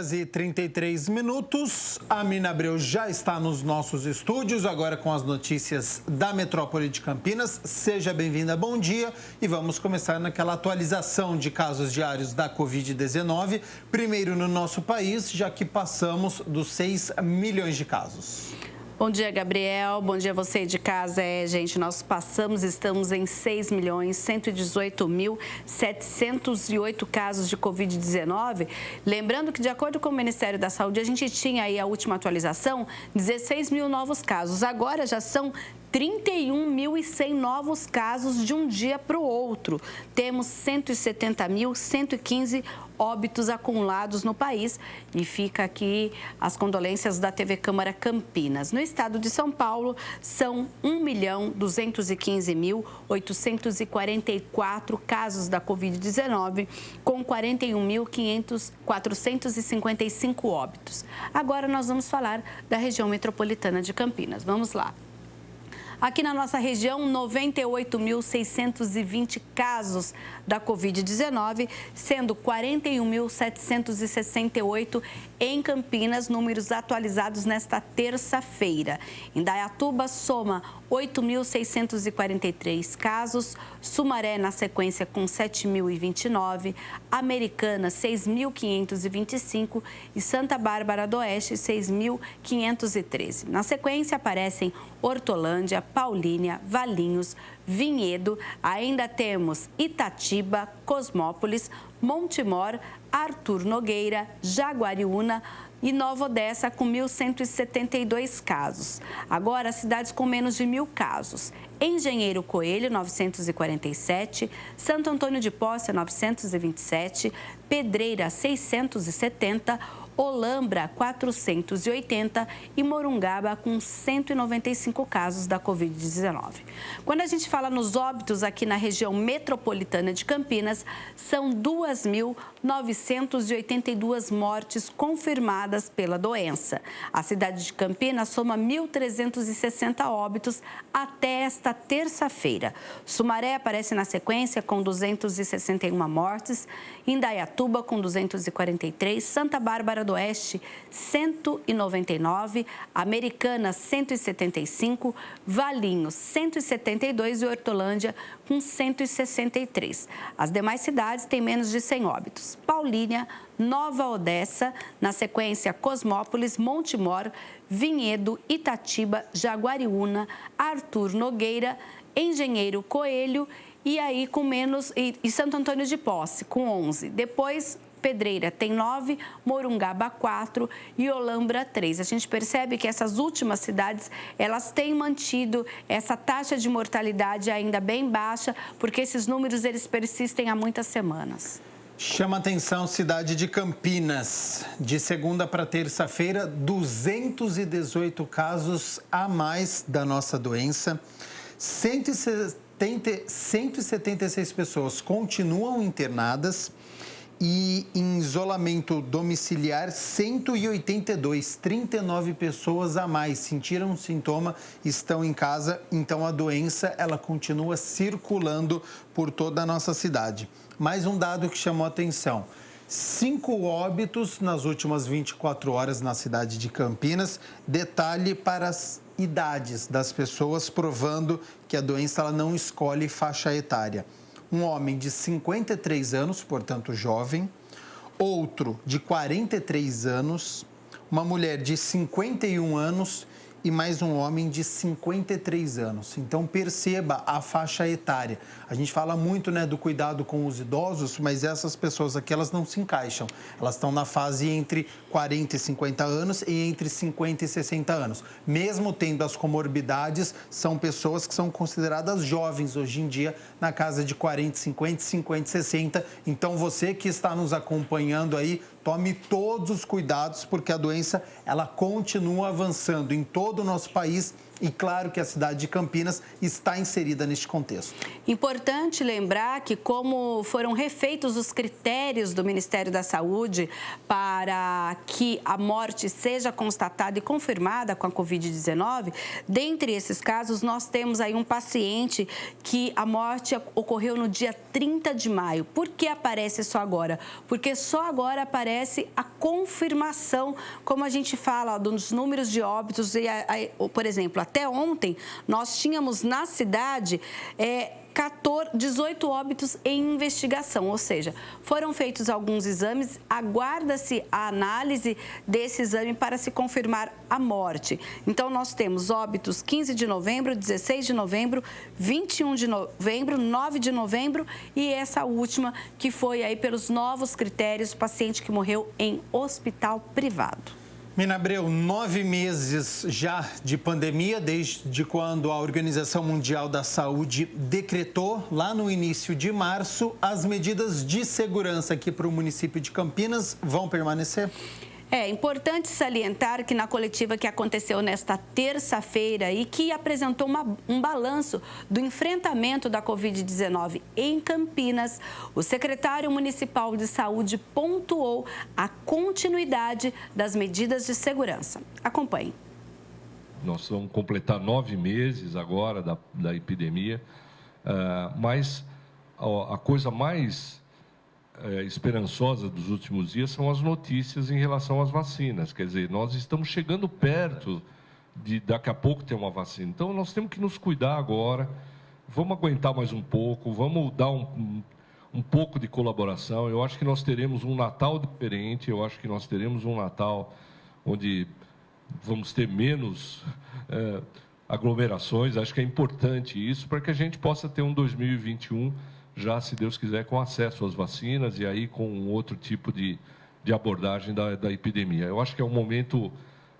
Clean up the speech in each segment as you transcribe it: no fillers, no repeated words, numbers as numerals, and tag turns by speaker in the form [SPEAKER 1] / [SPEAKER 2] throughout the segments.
[SPEAKER 1] horas e 33 minutos. A Mina Abreu já está nos nossos estúdios, agora com as notícias da metrópole de Campinas. Seja bem-vinda, bom dia. E vamos começar naquela atualização de casos diários da Covid-19. Primeiro no nosso país, já que passamos dos 6 milhões de casos.
[SPEAKER 2] Bom dia, Gabriel. Bom dia a você de casa. Gente, nós estamos em 6.118.708 casos de Covid-19. Lembrando que, de acordo com o Ministério da Saúde, a gente tinha aí a última atualização, 16 mil novos casos. Agora já são 31.100 novos casos de um dia para o outro. Temos 170.115 óbitos acumulados no país e fica aqui as condolências da TV Câmara Campinas. No estado de São Paulo, são 1.215.844 casos da Covid-19, com 41.455 óbitos. Agora nós vamos falar da região metropolitana de Campinas. Vamos lá. Aqui na nossa região, 98.620 casos da Covid-19, sendo 41.768 em Campinas, números atualizados nesta terça-feira. Indaiatuba soma 8.643 casos, Sumaré na sequência com 7.029, Americana 6.525 e Santa Bárbara do Oeste 6.513. Na sequência aparecem Hortolândia, Paulínia, Valinhos, Vinhedo, ainda temos Itatiba, Cosmópolis, Montemor, Arthur Nogueira, Jaguariúna e Nova Odessa com 1.172 casos. Agora, cidades com menos de 1.000 casos. Engenheiro Coelho, 947, Santo Antônio de Posse, 927, Pedreira, 670, Olambra, 480 e Morungaba, com 195 casos da Covid-19. Quando a gente fala nos óbitos aqui na região metropolitana de Campinas, são 2.982 mortes confirmadas pela doença. A cidade de Campinas soma 1.360 óbitos até esta terça-feira. Sumaré aparece na sequência com 261 mortes, Indaiatuba com 243, Santa Bárbara do Oeste 199, Americana 175, Valinhos 172 e Hortolândia com 163. As demais cidades têm menos de 100 óbitos. Paulínia, Nova Odessa, na sequência Cosmópolis, Montemor, Vinhedo, Itatiba, Jaguariúna, Arthur Nogueira, Engenheiro Coelho e aí com menos e Santo Antônio de Posse com 11. Depois Pedreira tem 9, Morungaba 4 e Olambra 3. A gente percebe que essas últimas cidades, elas têm mantido essa taxa de mortalidade ainda bem baixa, porque esses números eles persistem há muitas semanas.
[SPEAKER 1] Chama atenção, cidade de Campinas. De segunda para terça-feira, 218 casos a mais da nossa doença. 176 pessoas continuam internadas e em isolamento domiciliar 182, 39 pessoas a mais sentiram sintoma, estão em casa, então a doença ela continua circulando por toda a nossa cidade. Mais um dado que chamou a atenção: 5 óbitos nas últimas 24 horas na cidade de Campinas. Detalhe para as idades das pessoas, provando que a doença ela não escolhe faixa etária. Um homem de 53 anos, portanto jovem, outro de 43 anos, uma mulher de 51 anos e mais um homem de 53 anos. Então, perceba a faixa etária. A gente fala muito, do cuidado com os idosos, mas essas pessoas aqui, elas não se encaixam. Elas estão na fase entre 40 e 50 anos e entre 50 e 60 anos. Mesmo tendo as comorbidades, são pessoas que são consideradas jovens hoje em dia, na casa de 40, 50, 50, 60. Então, você que está nos acompanhando aí, tome todos os cuidados, porque a doença ela continua avançando em todo o nosso país E claro que a cidade de Campinas está inserida neste contexto.
[SPEAKER 2] Importante lembrar que, como foram refeitos os critérios do Ministério da Saúde para que a morte seja constatada e confirmada com a Covid-19, dentre esses casos, nós temos aí um paciente que a morte ocorreu no dia 30 de maio. Por que aparece só agora? Porque só agora aparece a confirmação, como a gente fala, dos números de óbitos. Por exemplo, até ontem, nós tínhamos na cidade 18 óbitos em investigação, ou seja, foram feitos alguns exames, aguarda-se a análise desse exame para se confirmar a morte. Então, nós temos óbitos 15 de novembro, 16 de novembro, 21 de novembro, 9 de novembro e essa última que foi aí pelos novos critérios, paciente que morreu em hospital privado.
[SPEAKER 1] Mina Abreu, 9 meses já de pandemia, desde quando a Organização Mundial da Saúde decretou, lá no início de março, as medidas de segurança aqui para o município de Campinas vão permanecer?
[SPEAKER 2] É importante salientar que na coletiva que aconteceu nesta terça-feira e que apresentou um balanço do enfrentamento da Covid-19 em Campinas, o secretário municipal de saúde pontuou a continuidade das medidas de segurança. Acompanhe.
[SPEAKER 3] Nós vamos completar 9 meses agora da epidemia, mas a coisa mais esperançosa dos últimos dias são as notícias em relação às vacinas. Quer dizer, nós estamos chegando perto de daqui a pouco ter uma vacina. Então, nós temos que nos cuidar agora, vamos aguentar mais um pouco, vamos dar um pouco de colaboração. Eu acho que nós teremos um Natal diferente, eu acho que nós teremos um Natal onde vamos ter menos aglomerações. Acho que é importante isso para que a gente possa ter um 2021 já, se Deus quiser, com acesso às vacinas e aí com outro tipo de abordagem da epidemia. Eu acho que é um momento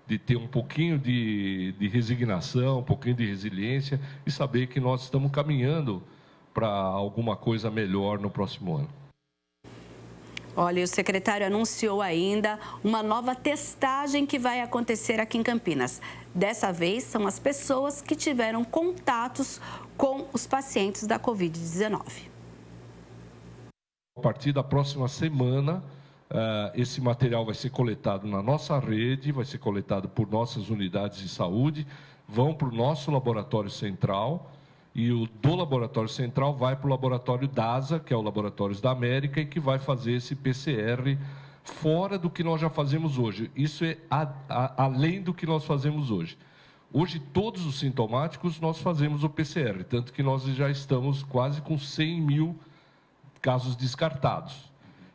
[SPEAKER 3] de ter um pouquinho de resignação, um pouquinho de resiliência e saber que nós estamos caminhando para alguma coisa melhor no próximo ano.
[SPEAKER 2] Olha, o secretário anunciou ainda uma nova testagem que vai acontecer aqui em Campinas. Dessa vez, são as pessoas que tiveram contatos com os pacientes da Covid-19.
[SPEAKER 3] A partir da próxima semana, esse material vai ser coletado na nossa rede, vai ser coletado por nossas unidades de saúde, vão para o nosso laboratório central e o do laboratório central vai para o laboratório DASA, que é o Laboratórios da América, e que vai fazer esse PCR fora do que nós já fazemos hoje. Isso é além do que nós fazemos hoje. Hoje, todos os sintomáticos, nós fazemos o PCR, tanto que nós já estamos quase com 100 mil casos descartados.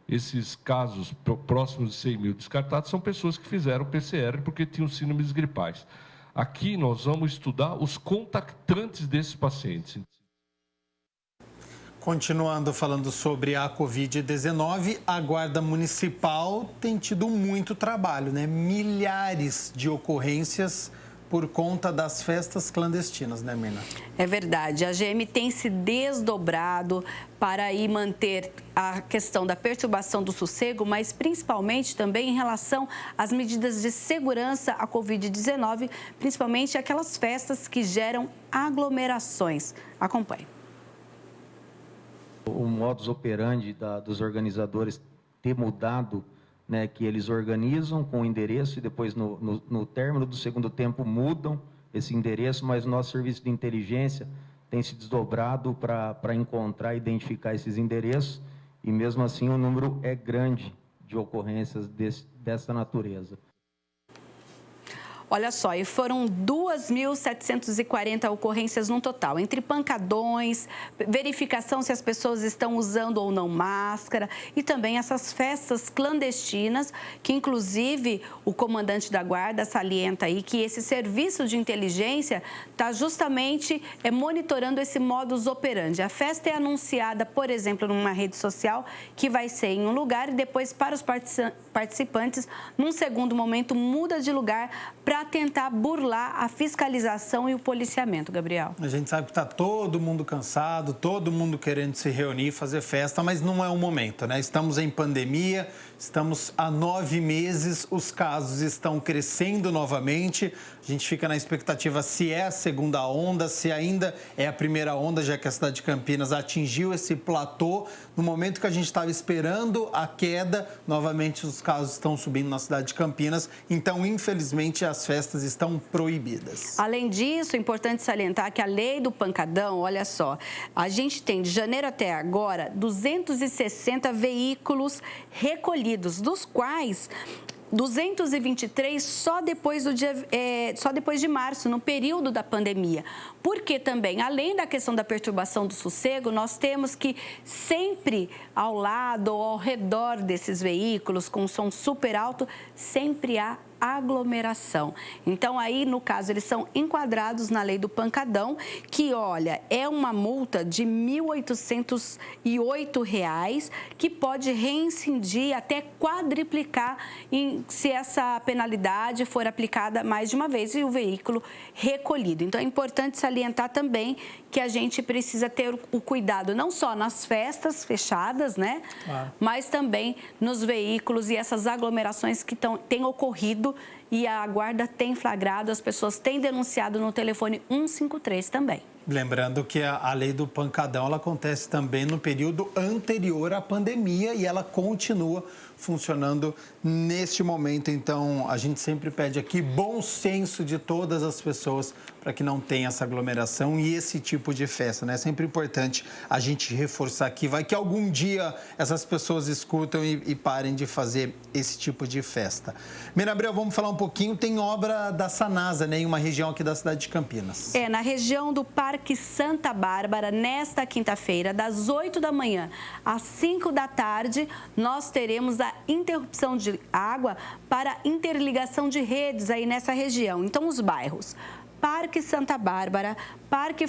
[SPEAKER 3] Esses casos próximos de 100 mil descartados são pessoas que fizeram PCR porque tinham síndromes gripais. Aqui nós vamos estudar os contactantes desses pacientes.
[SPEAKER 1] Continuando falando sobre a Covid-19, a Guarda Municipal tem tido muito trabalho, né? Milhares de ocorrências por conta das festas clandestinas, né, Mirna?
[SPEAKER 2] É verdade. A GM tem se desdobrado para aí manter a questão da perturbação do sossego, mas principalmente também em relação às medidas de segurança à Covid-19, principalmente aquelas festas que geram aglomerações. Acompanhe.
[SPEAKER 4] O modus operandi dos organizadores ter mudado, né, que eles organizam com o endereço e depois no término do segundo tempo mudam esse endereço, mas o nosso serviço de inteligência tem se desdobrado para encontrar e identificar esses endereços e mesmo assim o número é grande de ocorrências dessa natureza.
[SPEAKER 2] Olha só, e foram 2.740 ocorrências no total, entre pancadões, verificação se as pessoas estão usando ou não máscara e também essas festas clandestinas, que inclusive o comandante da guarda salienta aí que esse serviço de inteligência está justamente monitorando esse modus operandi. A festa é anunciada, por exemplo, numa rede social que vai ser em um lugar e depois para os participantes participantes, num segundo momento, muda de lugar para tentar burlar a fiscalização e o policiamento, Gabriel.
[SPEAKER 1] A gente sabe que está todo mundo cansado, todo mundo querendo se reunir, fazer festa, mas não é o momento, né? Estamos em pandemia, estamos há 9 meses, os casos estão crescendo novamente. A gente fica na expectativa se é a segunda onda, se ainda é a primeira onda, já que a cidade de Campinas atingiu esse platô. No momento que a gente estava esperando a queda, novamente os casos estão subindo na cidade de Campinas. Então, infelizmente, as festas estão proibidas.
[SPEAKER 2] Além disso, é importante salientar que a lei do pancadão, olha só, a gente tem de janeiro até agora 260 veículos recolhidos, dos quais 223 só depois de março, no período da pandemia. Porque também, além da questão da perturbação do sossego, nós temos que sempre ao lado ou ao redor desses veículos com som super alto, sempre há aglomeração. Então, aí, no caso, eles são enquadrados na lei do pancadão, que, olha, é uma multa de R$ 1.808, que pode reincidir até quadriplicar se essa penalidade for aplicada mais de uma vez e o veículo recolhido. Então, é importante salientar também que a gente precisa ter o cuidado não só nas festas fechadas, né? Claro. Mas também nos veículos e essas aglomerações que têm ocorrido e a guarda tem flagrado, as pessoas têm denunciado no telefone 153 também.
[SPEAKER 1] Lembrando que a lei do pancadão ela acontece também no período anterior à pandemia e ela continua funcionando neste momento. Então, a gente sempre pede aqui bom senso de todas as pessoas para que não tenha essa aglomeração e esse tipo de festa, né? É sempre importante a gente reforçar aqui. Vai que algum dia essas pessoas escutam e parem de fazer esse tipo de festa. Mina Abreu, vamos falar um pouquinho. Tem obra da Sanasa, né? Em uma região aqui da cidade de Campinas.
[SPEAKER 2] Na região do Parque Santa Bárbara, nesta quinta-feira, das 8 da manhã às 5 da tarde, nós teremos a interrupção de água para interligação de redes aí nessa região. Então, os bairros Parque Santa Bárbara, Parque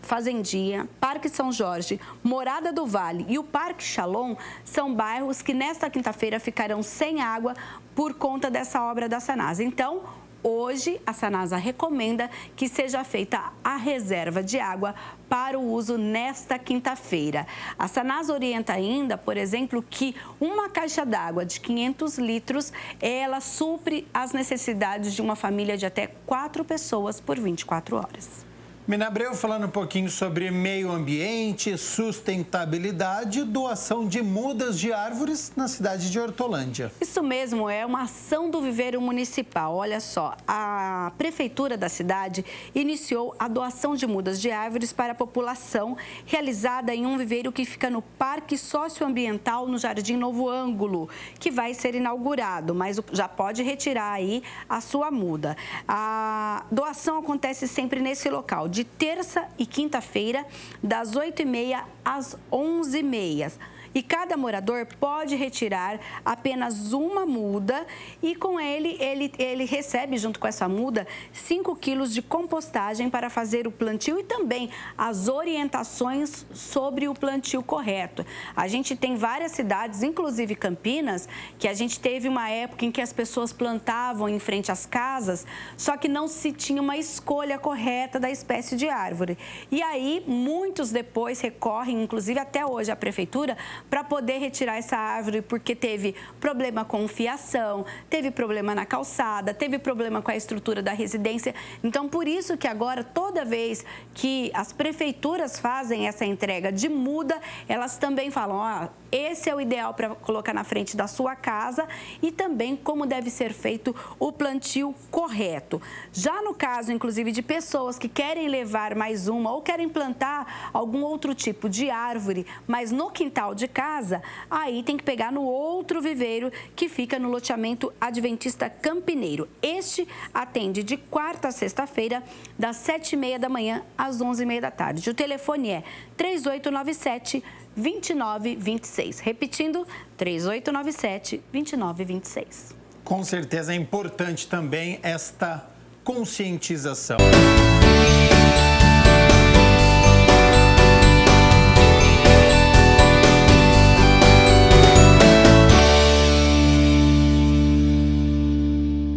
[SPEAKER 2] Fazendinha, Parque São Jorge, Morada do Vale e o Parque Shalom são bairros que nesta quinta-feira ficarão sem água por conta dessa obra da Sanasa. Então, hoje, a Sanasa recomenda que seja feita a reserva de água para o uso nesta quinta-feira. A Sanasa orienta ainda, por exemplo, que uma caixa d'água de 500 litros, ela supre as necessidades de uma família de até 4 pessoas por 24 horas.
[SPEAKER 1] Mina Abreu, falando um pouquinho sobre meio ambiente, sustentabilidade, doação de mudas de árvores na cidade de Hortolândia.
[SPEAKER 2] Isso mesmo, é uma ação do Viveiro Municipal. Olha só, a Prefeitura da cidade iniciou a doação de mudas de árvores para a população, realizada em um viveiro que fica no Parque Socioambiental, no Jardim Novo Ângulo, que vai ser inaugurado, mas já pode retirar aí a sua muda. A doação acontece sempre nesse local, de terça e quinta-feira, das 8h30 às 11h30. E cada morador pode retirar apenas uma muda e com ele recebe, junto com essa muda, 5 quilos de compostagem para fazer o plantio e também as orientações sobre o plantio correto. A gente tem várias cidades, inclusive Campinas, que a gente teve uma época em que as pessoas plantavam em frente às casas, só que não se tinha uma escolha correta da espécie de árvore. E aí, muitos depois recorrem, inclusive até hoje, à prefeitura, para poder retirar essa árvore, porque teve problema com fiação, teve problema na calçada, teve problema com a estrutura da residência. Então, por isso que agora, toda vez que as prefeituras fazem essa entrega de muda, elas também falam, esse é o ideal para colocar na frente da sua casa e também como deve ser feito o plantio correto. Já no caso, inclusive, de pessoas que querem levar mais uma ou querem plantar algum outro tipo de árvore, mas no quintal de casa, aí tem que pegar no outro viveiro que fica no loteamento Adventista Campineiro. Este atende de quarta a sexta-feira, das 7h30 da manhã às 11h30 da tarde. O telefone é 3897-2926. Repetindo, 3897-2926.
[SPEAKER 1] Com certeza é importante também esta conscientização.